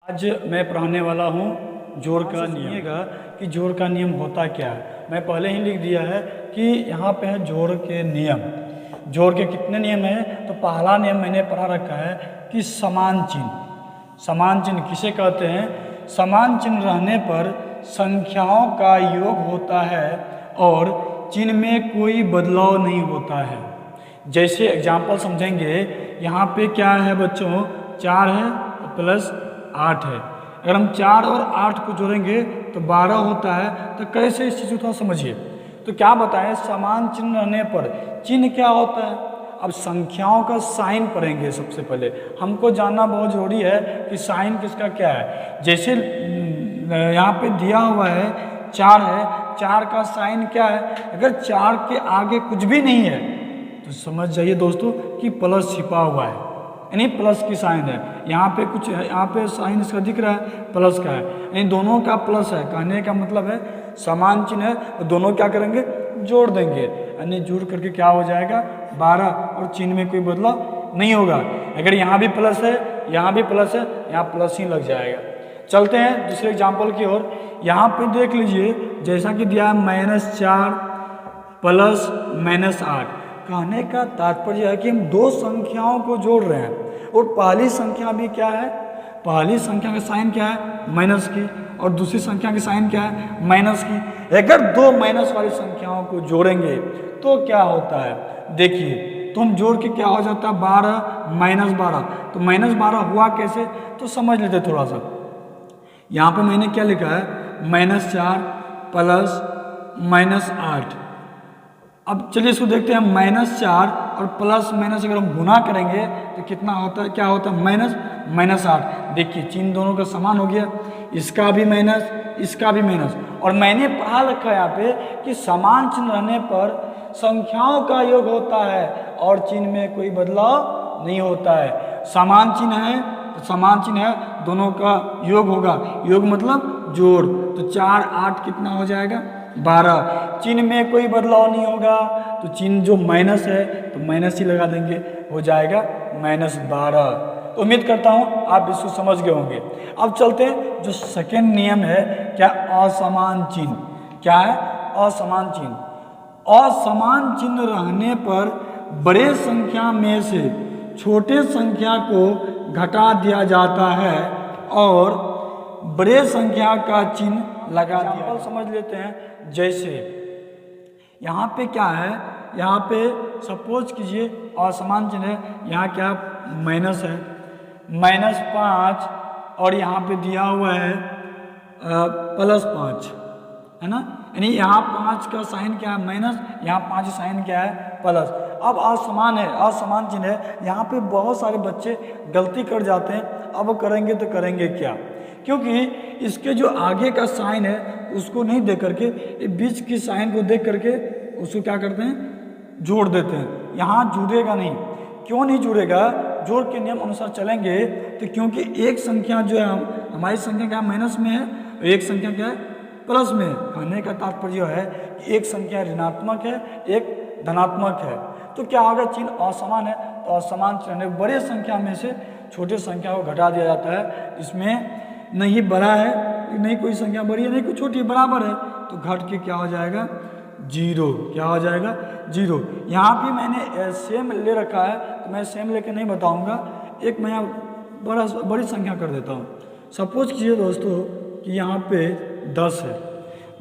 आज मैं पढ़ाने वाला हूँ जोड़ का नियम कि जोड़ का नियम होता क्या है। मैं पहले ही लिख दिया है कि यहाँ पे है जोड़ के नियम। जोड़ के कितने नियम हैं? तो पहला नियम मैंने पढ़ा रखा है कि समान चिन्ह। समान चिन्ह किसे कहते हैं? समान चिन्ह रहने पर संख्याओं का योग होता है और चिन्ह में कोई बदलाव नहीं होता है। जैसे एग्जाम्पल समझेंगे, यहाँ पे क्या है बच्चों? 4 है प्लस 8 है। अगर हम 4 और 8 को जोड़ेंगे तो 12 होता है। तो कैसे इस चीज़ को थोड़ा समझिए। तो क्या बताएं, समान चिन्ह रहने पर चिन्ह क्या होता है? अब संख्याओं का साइन पढ़ेंगे। सबसे पहले हमको जानना बहुत जरूरी है कि साइन किसका क्या है। जैसे यहाँ पे दिया हुआ है 4 है, 4 का साइन क्या है? अगर 4 के आगे कुछ भी नहीं है तो समझ जाइए दोस्तों कि प्लस छिपा हुआ है, यानी प्लस की साइन है। यहाँ पे कुछ है, यहाँ पे साइन इसका दिख रहा है, प्लस का है, यानी दोनों का प्लस है। कहने का मतलब है समान चिन्ह है तो दोनों क्या करेंगे? जोड़ देंगे, यानी जोड़ करके क्या हो जाएगा? 12। और चिन्ह में कोई बदलाव नहीं होगा। अगर यहाँ भी प्लस है, यहाँ भी प्लस है, यहाँ प्लस ही लग जाएगा। चलते हैं दूसरे एग्जाम्पल की ओर। यहाँ पे देख लीजिए, जैसा कि दिया है -4 प्लस -8। कहने का तात्पर्य है कि हम दो संख्याओं को जोड़ रहे हैं और पहली संख्या भी क्या है? पहली संख्या का साइन क्या है? माइनस की। और दूसरी संख्या की साइन क्या है? माइनस की। अगर दो माइनस वाली संख्याओं को जोड़ेंगे तो क्या होता है? देखिए, तो हम जोड़ के क्या हो जाता है? 12 -12। तो -12 हुआ कैसे? तो समझ लेते थोड़ा सा। यहाँ पे मैंने क्या लिखा है? -4 प्लस -8। अब चलिए इसको देखते हैं। -4 और प्लस माइनस अगर हम गुना करेंगे तो कितना होता है? क्या होता है? -8। देखिए चिन्ह दोनों का समान हो गया, इसका भी माइनस, इसका भी माइनस। और मैंने पढ़ा रखा है यहाँ पे कि समान चिन्ह रहने पर संख्याओं का योग होता है और चिन्ह में कोई बदलाव नहीं होता है। समान चिन्ह है तो समान चिन्ह है, दोनों का योग होगा। योग मतलब जोड़। तो 4 8 कितना हो जाएगा? 12। चिन्ह में कोई बदलाव नहीं होगा तो चिन्ह जो माइनस है तो माइनस ही लगा देंगे, हो जाएगा -12। तो उम्मीद करता हूँ आप इसको समझ गए होंगे। अब चलते हैं जो सेकेंड नियम है, क्या? असमान चिन्ह। क्या है? असमान चिन्ह। असमान चिन्ह रहने पर बड़े संख्या में से छोटे संख्या को घटा दिया जाता है और बड़े संख्या का चिन्ह लगा दिया। समझ लेते हैं। जैसे यहाँ पे क्या है? यहाँ पे सपोज कीजिए असमान चिन्ह है, यहाँ क्या माइनस है, -5 और यहाँ पे दिया हुआ है +5, है ना? यानी यहाँ 5 का साइन क्या है? माइनस, यहाँ 5 साइन क्या है? प्लस। अब असमान है, असमान चिन्ह है। यहाँ पे बहुत सारे बच्चे गलती कर जाते हैं। अब करेंगे तो करेंगे क्या? क्योंकि इसके जो आगे का साइन है उसको नहीं देख करके बीच की साइन को देख करके उसको क्या करते हैं? जोड़ देते हैं। यहाँ जुड़ेगा नहीं। क्यों नहीं जुड़ेगा? जोड़ के नियम अनुसार चलेंगे तो क्योंकि एक संख्या जो है हमारी संख्या क्या माइनस में है, एक संख्या क्या है? प्लस में है। कहने का तात्पर्य है कि एक संख्या ऋणात्मक है, एक धनात्मक है। तो क्या होगा? चिन्ह असमान है तो असमान चिन्ह बड़े संख्या में से छोटे संख्या को घटा दिया जाता है। इसमें नहीं बड़ा है, नहीं कोई संख्या बड़ी है, नहीं कोई छोटी, बराबर है। तो घट के क्या हो जाएगा? 0। क्या हो जाएगा? 0। यहाँ भी मैंने सेम ले रखा है तो मैं सेम लेके नहीं बताऊंगा। एक मैं बड़ी संख्या कर देता हूँ। सपोज कीजिए दोस्तों कि यहाँ पे 10 है,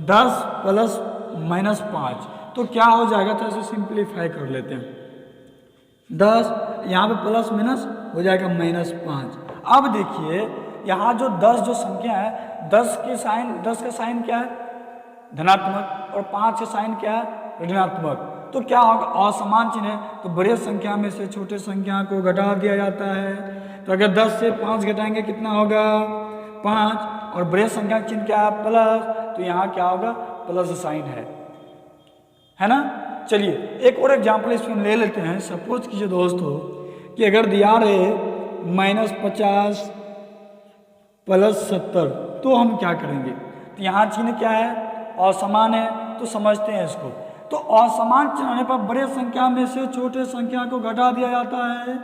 10 प्लस -5 तो क्या हो जाएगा? तो ऐसे सिंप्लीफाई कर लेते हैं। 10 यहाँ पे प्लस माइनस हो जाएगा -5। अब देखिए यहाँ जो 10 जो संख्या है, 10 का साइन क्या है? धनात्मक। और 5 का साइन क्या है? ऋणात्मक। तो क्या होगा? असमान चिन्ह है तो बड़े संख्या में से छोटे संख्या को घटा दिया जाता है। तो अगर 10 से 5 घटाएंगे कितना होगा? 5। और बड़े संख्या का चिन्ह क्या है? प्लस। तो यहाँ क्या होगा? प्लस साइन है ना? चलिए एक और एग्जाम्पल इसमें ले लेते हैं। सपोज कीजिए दोस्तों कि अगर दिया रहे -50 प्लस 70 तो हम क्या करेंगे? तो यहाँ चिन्ह क्या है? असमान है। तो समझते हैं इसको। तो असमान चिन्ह होने पर बड़े संख्या में से छोटे संख्या को घटा दिया जाता है।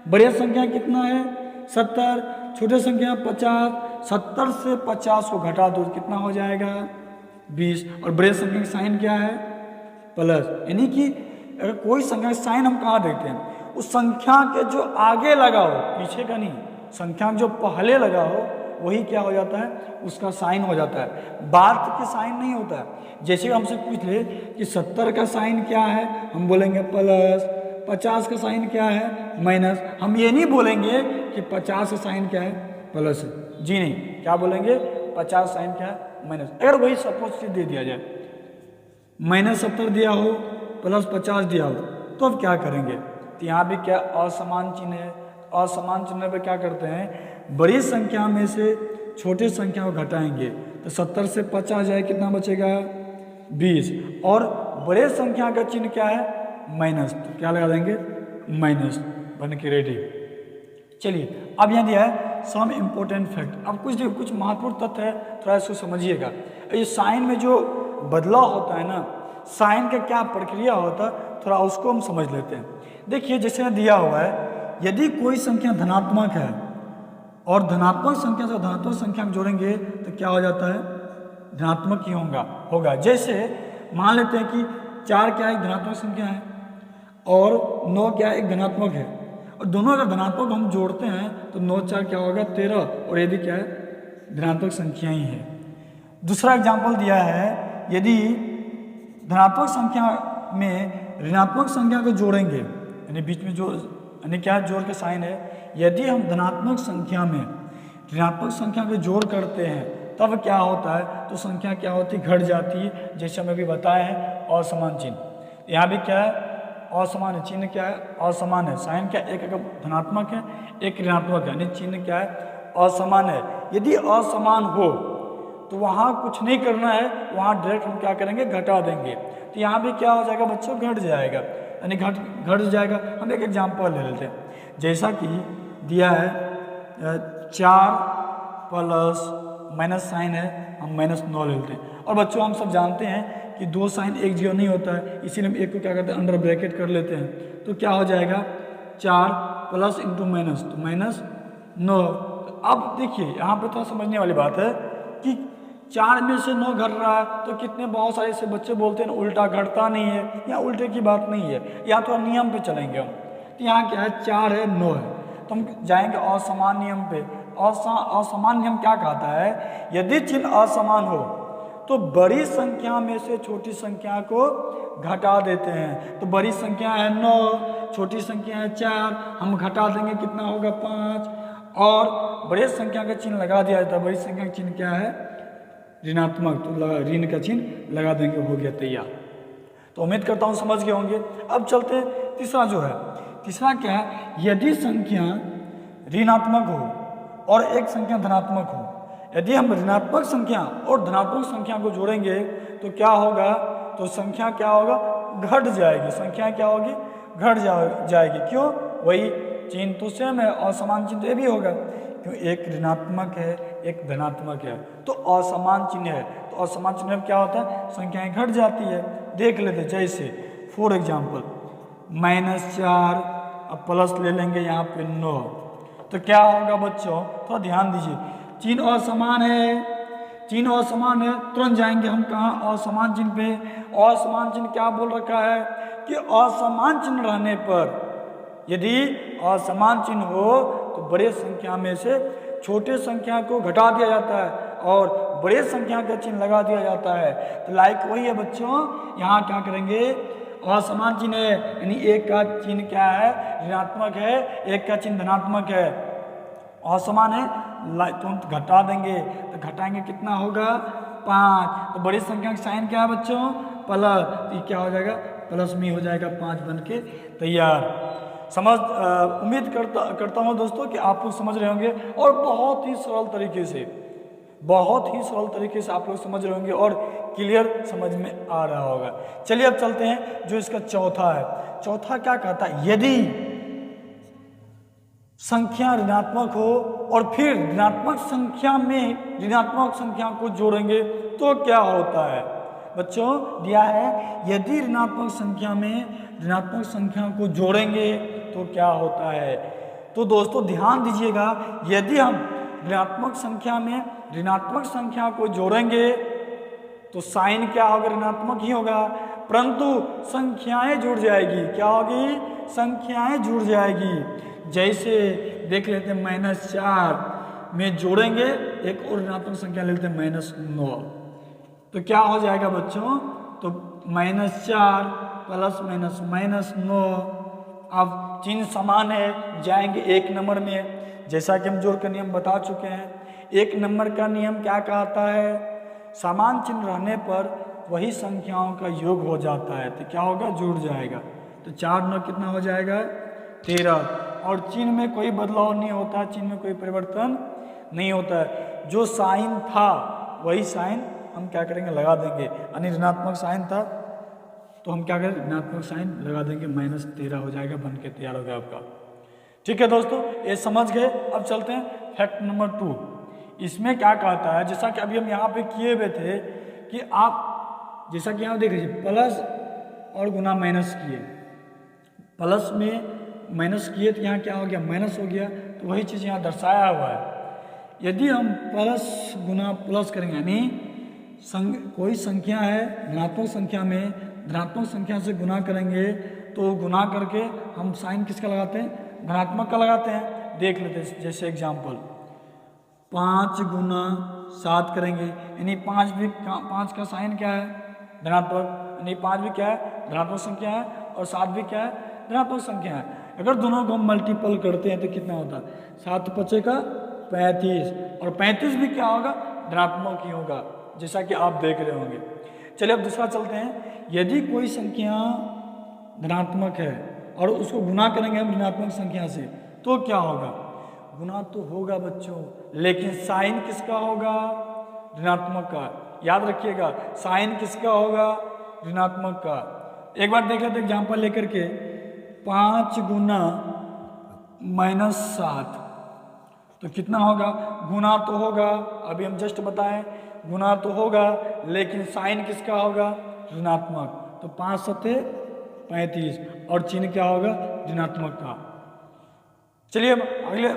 बड़े संख्या कितना है? 70, छोटे संख्या 50, 70 से 50 को घटा दो कितना हो जाएगा 20। और बड़े संख्या का साइन क्या है प्लस, यानी कि अगर कोई संख्या का साइन हम कहाँ देखते हैं, उस संख्या के जो आगे लगा हो, पीछे का नहीं, संख्या जो पहले लगा हो वही क्या हो जाता है उसका साइन हो जाता है, बाद के साइन नहीं होता है। जैसे कि हमसे पूछ ले कि 70 का साइन क्या है, हम बोलेंगे प्लस, 50 का साइन क्या है माइनस। हम ये नहीं बोलेंगे कि 50 का साइन क्या है प्लस है, जी नहीं, क्या बोलेंगे 50 साइन क्या है माइनस। अगर वही सपोज दे दिया जाए -70 दिया हो प्लस 50 दिया हो तो अब क्या करेंगे, तो यहाँ भी क्या असमान चिन्ह है, असमान चिन्ह पे क्या करते हैं बड़ी संख्या में से छोटे संख्या को घटाएंगे, तो 70 से 50 जाए कितना बचेगा 20, और बड़े संख्या का चिन्ह क्या है माइनस, तो क्या लगा देंगे माइनस, बन के रेडी। चलिए अब यहाँ दिया है सम इम्पोर्टेंट फैक्ट। अब कुछ महत्वपूर्ण तथ्य है, थोड़ा इसको समझिएगा। ये साइन में जो बदलाव होता है ना, साइन का क्या प्रक्रिया होता है थोड़ा उसको हम समझ लेते हैं। देखिए जैसे दिया हुआ है, यदि कोई संख्या धनात्मक है और धनात्मक संख्या से धनात्मक संख्या को जोड़ेंगे तो क्या हो जाता है धनात्मक ही होगा। जैसे मान लेते हैं कि 4 क्या एक धनात्मक संख्या है और 9 क्या एक धनात्मक है, और दोनों अगर धनात्मक हम जोड़ते हैं तो 9 4 क्या होगा 13, और यदि क्या है धनात्मक संख्या ही है। दूसरा एग्जाम्पल दिया है, यदि धनात्मक संख्या में ऋणात्मक संख्या को जोड़ेंगे, यानी बीच में जो यानी क्या जोड़ के साइन है, यदि हम धनात्मक संख्या में ऋणात्मक संख्या को जोड़ करते हैं तब क्या होता है, तो संख्या क्या होती है घट जाती है, जैसे हमें भी बताया है असमान चिन्ह। यहाँ भी क्या है असमान है, चिन्ह क्या है असमान है, साइन क्या एक धनात्मक है एक ऋणात्मक है, यानी चिन्ह क्या है असमान है। यदि असमान हो तो वहाँ कुछ नहीं करना है, वहाँ डायरेक्ट हम क्या करेंगे घटा देंगे, तो यहाँ भी क्या हो जाएगा बच्चों घट जाएगा, यानी घट जाएगा। हम एक एग्जाम्पल ले लेते हैं, जैसा कि दिया है 4 प्लस माइनस साइन है, हम -9 ले लेते हैं। और बच्चों हम सब जानते हैं कि 2 साइन एक जगह नहीं होता है, इसीलिए हम एक को क्या करते हैं अंडर ब्रैकेट कर लेते हैं, तो क्या हो जाएगा 4 प्लस इंटू माइनस, तो -9। अब देखिए यहाँ पे तो समझने वाली बात है कि 4 में से 9 घट रहा है, तो कितने बहुत सारे ऐसे बच्चे बोलते हैं उल्टा घटता नहीं है, या उल्टे की बात नहीं है, या तो नियम पे चलेंगे हम। तो यहाँ क्या है 4 है 9 है, तो हम जाएंगे असमान नियम पे। असमान नियम क्या कहता है, यदि चिन्ह असमान हो तो बड़ी संख्या में से छोटी संख्या को घटा देते हैं। तो बड़ी संख्या है 9, छोटी संख्या है 4, हम घटा देंगे कितना होगा 5, और बड़े संख्या का चिन्ह लगा दिया जाता है। बड़ी संख्या का चिन्ह क्या है ऋणात्मक, तो ऋण का चिन्ह लगा देंगे, हो गया तैयार। तो उम्मीद करता हूँ समझ गए होंगे। अब चलते हैं तीसरा जो है, तीसरा क्या है, यदि संख्या ऋणात्मक हो और एक संख्या धनात्मक हो, यदि हम ऋणात्मक संख्या और धनात्मक संख्या को जोड़ेंगे तो क्या होगा, तो संख्या क्या होगा घट जाएगी, संख्या क्या होगी घट जाएगी। क्यों, वही चिन्ह तो सेम है, असमान चिन्ह ये भी होगा, क्यों एक ऋणात्मक है एक धनात्मक है, तो असमान चिन्ह है, तो असमान चिन्ह में क्या होता है संख्याएं घट जाती है। देख लेते जैसे फॉर एग्जाम्पल -4, अब प्लस ले लेंगे यहाँ पे 9, तो क्या होगा बच्चों थोड़ा ध्यान दीजिए, चिन्ह असमान है, चिन्ह असमान है, तुरंत जाएंगे हम कहाँ असमान चिन्ह पे। असमान चिन्ह क्या बोल रखा है कि असमान चिन्ह रहने पर, यदि असमान चिन्ह हो तो बड़े संख्या में से छोटे संख्या को घटा दिया जाता है और बड़े संख्या का चिन्ह लगा दिया जाता है। तो लाइक वही है बच्चों, यहाँ क्या करेंगे असमान चिन्ह है, यानी एक का चिन्ह क्या है ऋणात्मक है, एक का चिन्ह धनात्मक है, असमान है तुरंत घटा देंगे, तो घटाएंगे कितना होगा 5, तो बड़ी संख्या का साइन क्या है बच्चों प्लस, तो क्या हो जाएगा प्लस में हो जाएगा 5 बन के तैयार। उम्मीद करता हूँ दोस्तों कि आप लोग समझ रहे होंगे और बहुत ही सरल तरीके से आप लोग समझ रहे होंगे और क्लियर समझ में आ रहा होगा। चलिए अब चलते हैं जो इसका चौथा है। चौथा क्या कहता है, यदि संख्या ऋणात्मक हो और फिर ऋणात्मक संख्या में ऋणात्मक संख्या को जोड़ेंगे तो क्या होता है। बच्चों दिया है यदि ऋणात्मक संख्या में ऋणात्मक संख्या को जोड़ेंगे तो क्या होता है। तो दोस्तों ध्यान दीजिएगा, यदि हम ऋणात्मक संख्या में ऋणात्मक संख्या को जोड़ेंगे तो साइन क्या होगा, ऋणात्मक ही होगा, परंतु संख्याएं जुड़ जाएगी। क्या होगी, संख्याएं जुड़ जाएगी। जैसे देख लेते हैं -4 में जोड़ेंगे एक और ऋणात्मक संख्या ले लेते हैं -9, तो क्या हो जाएगा बच्चों, तो -4 प्लस -9। अब चिन्ह समान है, जाएंगे एक नंबर में, जैसा कि हम जोड़ का नियम बता चुके हैं। एक नंबर का नियम क्या कहता है, समान चिन्ह रहने पर वही संख्याओं का योग हो जाता है, तो क्या होगा, जुड़ जाएगा। तो 4 9 कितना हो जाएगा, 13। और चिन्ह में कोई बदलाव नहीं होता, चिन्ह में कोई परिवर्तन नहीं होता है। जो साइन था वही साइन हम क्या करेंगे, लगा देंगे। यानी ऋणात्मक साइन था तो हम क्या करें, ऋणात्मक साइन लगा देंगे, -13 हो जाएगा, बन के तैयार हो गया आपका। ठीक है दोस्तों, ये समझ गए। अब चलते हैं फैक्ट नंबर 2। इसमें क्या कहता है, जैसा कि अभी हम यहाँ पे किए हुए थे कि आप जैसा कि यहाँ देख लीजिए, प्लस और गुना माइनस किए, प्लस में माइनस किए तो यहाँ क्या हो गया, माइनस हो गया। तो वही चीज़ यहाँ दर्शाया हुआ है। यदि हम प्लस गुना प्लस करेंगे, यानी कोई संख्या है धनात्मक संख्या में धनात्मक संख्या से गुना करेंगे, तो गुना करके हम साइन किसका लगाते हैं, धनात्मक का लगाते हैं। देख लेते हैं, जैसे एग्जाम्पल 5 गुना 7 करेंगे, यानी 5 का साइन क्या है, धनात्मक, यानी 5 भी क्या है, धनात्मक संख्या है, और 7 भी क्या है, धनात्मक संख्या है। अगर दोनों को हम मल्टीपल करते हैं तो कितना होता है, 7 5 का 35, और 35 भी क्या होगा, धनात्मक ही होगा, जैसा कि आप देख रहे होंगे। चलिए अब दूसरा चलते हैं। यदि कोई संख्या धनात्मक है और उसको गुना करेंगे हम ऋणात्मक संख्या से, तो क्या होगा, गुना तो होगा बच्चों, लेकिन साइन किसका होगा, ऋणात्मक का। याद रखिएगा, साइन किसका होगा, ऋणात्मक का। एक बार देख लेते एग्जाम्पल लेकर के, 5 गुना -7 तो कितना होगा, गुना तो होगा, अभी हम जस्ट बताएं, गुना तो होगा, लेकिन साइन किसका होगा, ऋणात्मक। तो 5 7 35, और चिन्ह क्या होगा, ऋणात्मक का। चलिए अब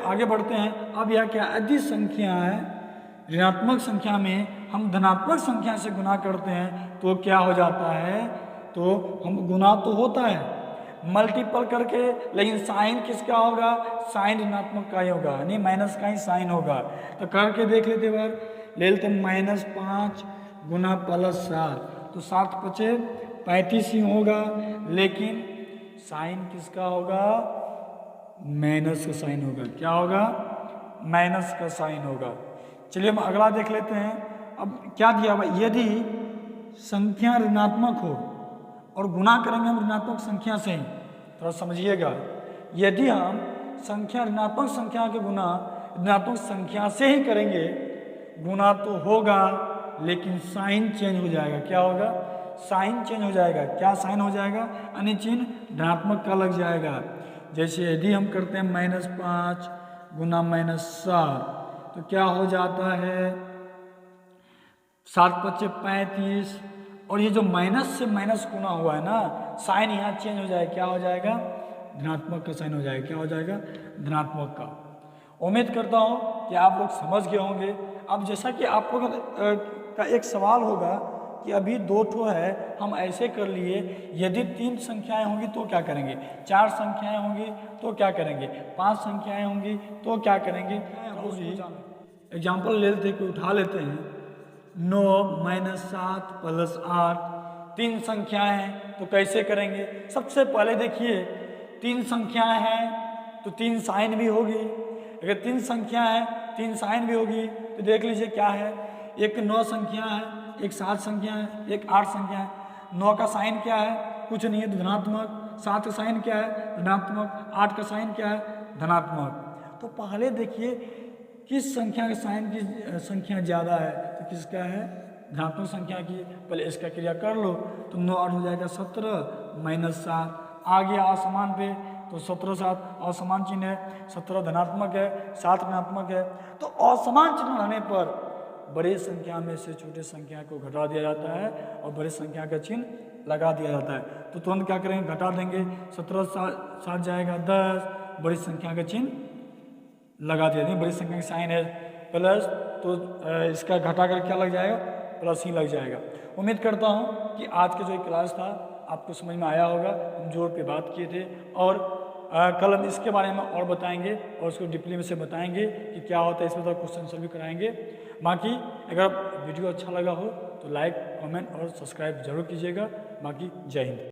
आगे बढ़ते हैं। अब यह क्या, यदि संख्या है ऋणात्मक संख्या में हम धनात्मक संख्या से गुना करते हैं तो क्या हो जाता है, तो हम गुना तो होता है मल्टीपल करके, लेकिन साइन किसका होगा, साइन ऋणात्मक का ही होगा, यानी माइनस का ही साइन होगा। तो करके देख लेते बार, ले लेते -5 गुना +7, तो 7 5 35 ही होगा, लेकिन साइन किसका होगा, माइनस का साइन होगा। क्या होगा, माइनस का साइन होगा। चलिए हम अगला देख लेते हैं। अब क्या दिया हुआ, यदि संख्या ऋणात्मक हो और गुना करेंगे हम ऋणात्मक संख्या से ही, थोड़ा समझिएगा, यदि हम संख्या ऋणात्मक संख्या के गुना ऋणात्मक संख्या से ही करेंगे, गुना तो होगा लेकिन साइन चेंज हो जाएगा। क्या होगा, साइन चेंज हो जाएगा। क्या साइन हो जाएगा, यानी चिन्ह धनात्मक का लग जाएगा। जैसे यदि हम करते हैं -5 गुना -7, तो क्या हो जाता है, 7 5 35, और ये जो माइनस से माइनस गुना हुआ है ना, साइन यहाँ चेंज हो जाएगा। क्या हो जाएगा, धनात्मक का साइन हो जाएगा। क्या हो जाएगा, धनात्मक का। उम्मीद करता हूँ कि आप लोग समझ गए होंगे। अब जैसा कि आप लोग का एक सवाल होगा कि अभी 2 ठो है, हम ऐसे कर लिए, यदि 3 संख्याएं होंगी तो क्या करेंगे, 4 संख्याएं होंगी तो क्या करेंगे, 5 संख्याएं होंगी तो क्या करेंगे। एग्जाम्पल ले लेते हैं, उठा लेते हैं, 9 -7 + 8, 3 संख्याएं हैं तो कैसे करेंगे। सबसे पहले देखिए, 3 संख्याएं हैं तो 3 साइन भी होगी। अगर 3 संख्या है 3 साइन भी होगी, तो देख लीजिए क्या है, एक 9 संख्या है, एक 7 संख्या है, एक 8 संख्या है। 9 का साइन क्या है, कुछ नहीं है, तो धनात्मक। 7 का साइन क्या है, ऋणात्मक। 8 का साइन क्या है, धनात्मक। तो पहले देखिए किस संख्या के साइन की संख्या ज़्यादा है, तो किसका है, धनात्मक संख्या की। पहले इसका क्रिया कर लो, तो 9 8 हो जाएगा 17 -7, आ गया असमान पे, तो 17 7 असमान चिन्ह है, 17 धनात्मक है, 7 ऋणात्मक है। तो असमान चिन्ह रहने पर बड़ी संख्या में से छोटी संख्या को घटा दिया जाता है और बड़ी संख्या का चिन्ह लगा दिया जाता है। तो तुरंत क्या करेंगे, घटा देंगे, 17 7 जाएगा 10, बड़ी संख्या का चिन्ह लगा दिया जाएगा। बड़ी संख्या का साइन है प्लस तो इसका घटा कर क्या लग जाएगा, प्लस ही लग जाएगा। उम्मीद करता हूँ कि आज का जो क्लास था आपको समझ में आया होगा। हम जोड़ पे बात किए थे और कल हम इसके बारे में और बताएंगे और उसको डीपली में से बताएंगे कि क्या होता है, इसमें तो क्वेश्चन आंसर भी कराएंगे। बाकी अगर वीडियो अच्छा लगा हो तो लाइक, कमेंट और सब्सक्राइब जरूर कीजिएगा। बाकी जय हिंद।